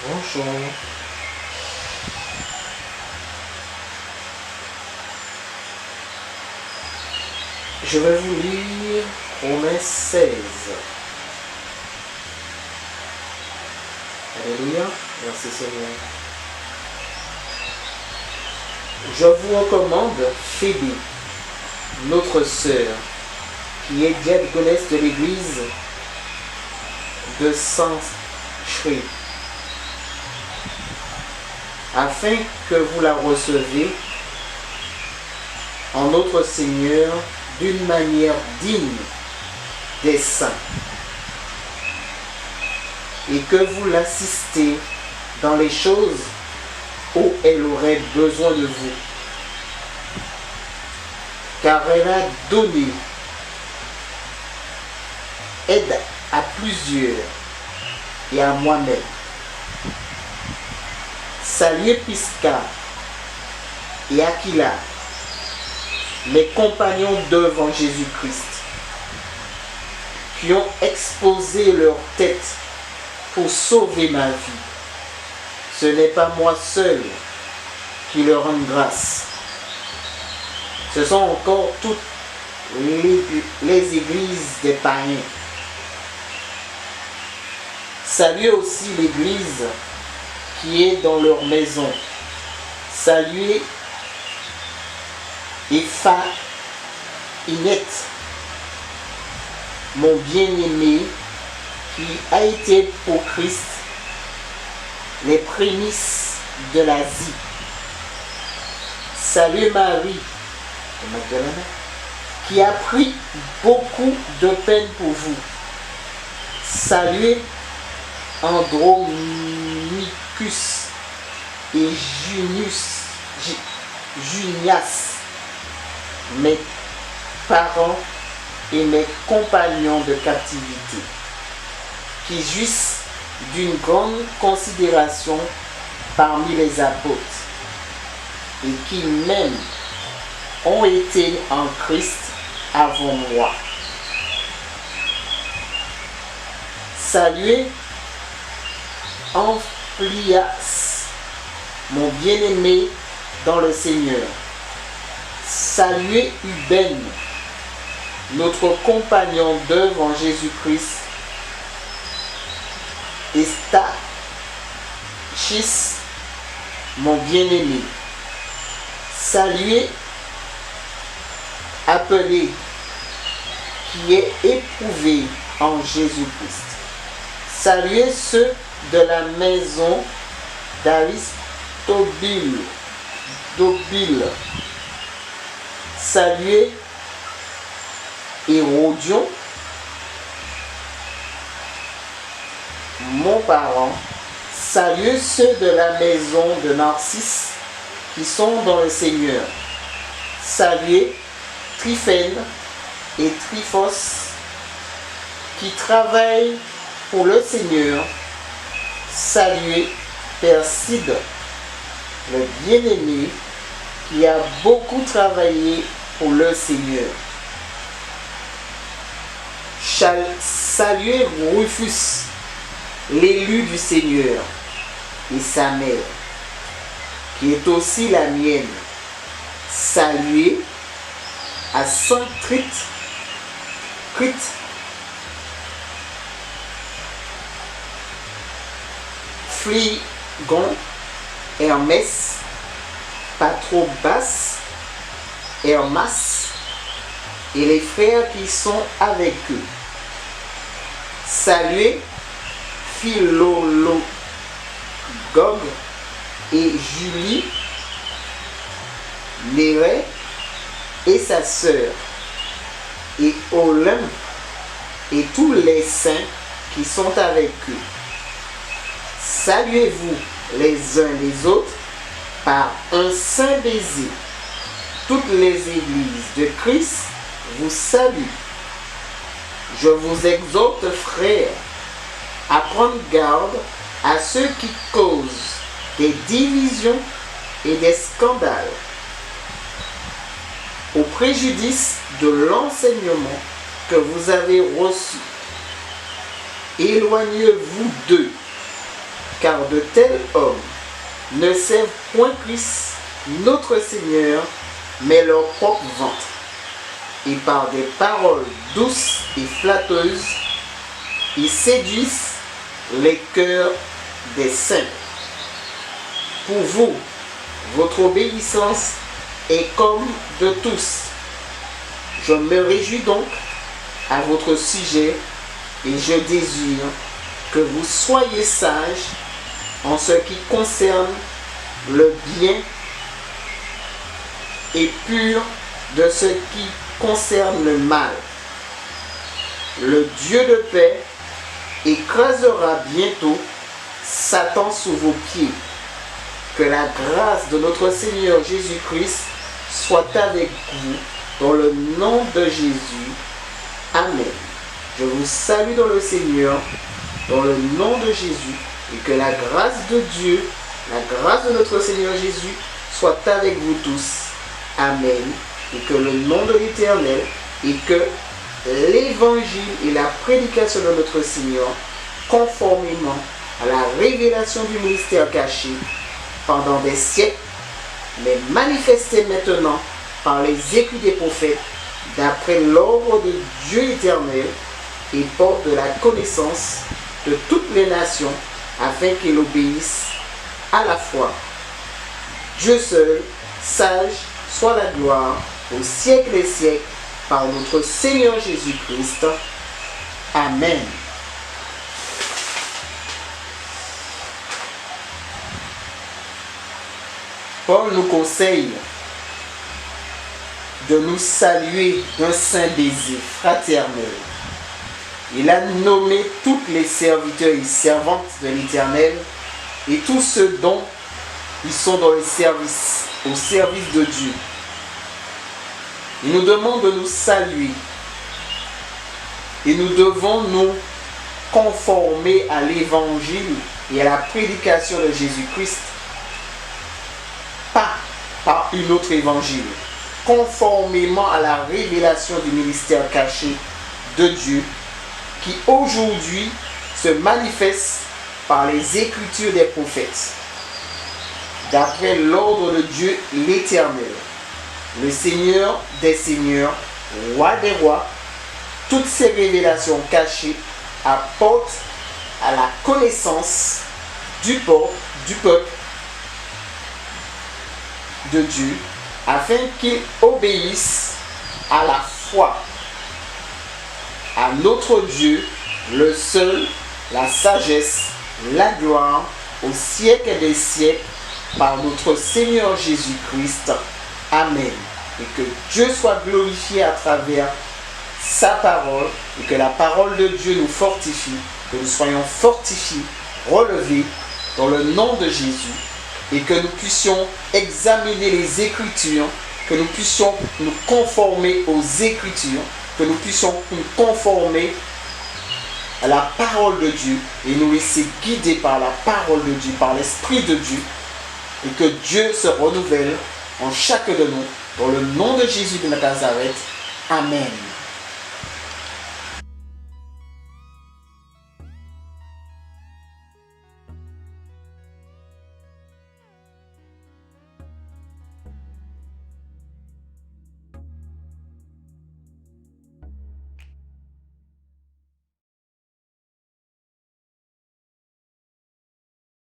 Bonjour. Je vais vous lire Romains 16. Alléluia. Merci Seigneur. Je vous recommande Phébé, notre sœur, qui est diaconesse de l'église de Saint-Chré, afin que vous la receviez en notre Seigneur d'une manière digne des saints, et que vous l'assistez dans les choses où elle aurait besoin de vous, car elle a donné aide à plusieurs et à moi-même. Saluez Prisca et Aquila, mes compagnons d'œuvre en Jésus-Christ, qui ont exposé leur tête pour sauver ma vie. Ce n'est pas moi seul qui leur rend grâce. Ce sont encore toutes les églises des païens. Saluez aussi l'église qui est dans leur maison. Saluez Ephaïnette, mon bien-aimé, qui a été pour Christ les prémices de l'Asie. Saluez Marie de Magdalene, qui a pris beaucoup de peine pour vous. Saluez Andronicus et Junias, mes parents et mes compagnons de captivité, qui jouissent d'une grande considération parmi les apôtres et qui même ont été en Christ avant moi. Saluez Amplias, mon bien-aimé dans le Seigneur. Saluez Uben, notre compagnon d'œuvre en Jésus-Christ. Et Stachys, mon bien-aimé. Saluez Appelé, qui est éprouvé en Jésus-Christ. Saluez ceux de la maison d'Aristobule. Saluez Hérodion, mon parent. Saluez ceux de la maison de Narcisse qui sont dans le Seigneur. Saluez Tryphène et Tryphos qui travaillent pour le Seigneur. Saluez Perside, le bien-aimé, qui a beaucoup travaillé pour le Seigneur. Saluez Rufus, l'élu du Seigneur, et sa mère, qui est aussi la mienne. Saluez à Saint Crite, Phlégon, Hermès, Patrobas, Hermas et les frères qui sont avec eux. Saluez Philologue et Julie, Néré et sa sœur, et Olympe et tous les saints qui sont avec eux. Saluez-vous les uns les autres par un saint baiser. Toutes les églises de Christ vous saluent. Je vous exhorte, frères, à prendre garde à ceux qui causent des divisions et des scandales, au préjudice de l'enseignement que vous avez reçu. Éloignez-vous d'eux. car de tels hommes ne servent point Christ, notre Seigneur, mais leur propre ventre. Et par des paroles douces et flatteuses, ils séduisent les cœurs des saints. Pour vous, votre obéissance est comme de tous. Je me réjouis donc à votre sujet et je désire que vous soyez sages en ce qui concerne le bien et pur de ce qui concerne le mal. Le Dieu de paix écrasera bientôt Satan sous vos pieds. Que la grâce de notre Seigneur Jésus-Christ soit avec vous dans le nom de Jésus. Amen. Je vous salue dans le Seigneur, dans le nom de Jésus, et que la grâce de Dieu, la grâce de notre Seigneur Jésus soit avec vous tous. Amen. Et que le nom de l'Éternel et que l'évangile et la prédication de notre Seigneur, conformément à la révélation du mystère caché pendant des siècles, mais manifesté maintenant par les écrits des prophètes, d'après l'ordre de Dieu éternel, et porte de la connaissance de toutes les nations, afin qu'ils obéissent à la foi. Dieu seul, sage, soit la gloire au siècle des siècles, par notre Seigneur Jésus-Christ. Amen. Paul nous conseille de nous saluer d'un saint désir fraternel. Il a nommé toutes les serviteurs et servantes de l'Éternel et tous ceux dont ils sont dans le service, au service de Dieu. Il nous demande de nous saluer et nous devons nous conformer à l'évangile et à la prédication de Jésus-Christ, pas par une autre évangile, conformément à la révélation du ministère caché de Dieu qui aujourd'hui se manifeste par les écritures des prophètes, d'après l'ordre de Dieu l'Éternel, le Seigneur des seigneurs, roi des rois. Toutes ces révélations cachées apportent à la connaissance du peuple de Dieu, afin qu'ils obéissent à la foi à notre Dieu, le seul, la sagesse, la gloire, au siècle des siècles, par notre Seigneur Jésus-Christ. Amen. Et que Dieu soit glorifié à travers sa parole, et que la parole de Dieu nous fortifie, que nous soyons fortifiés, relevés dans le nom de Jésus, et que nous puissions examiner les Écritures, que nous puissions nous conformer aux Écritures, que nous puissions nous conformer à la parole de Dieu et nous laisser guider par la parole de Dieu, par l'Esprit de Dieu, et que Dieu se renouvelle en chacun de nous, dans le nom de Jésus de Nazareth. Amen.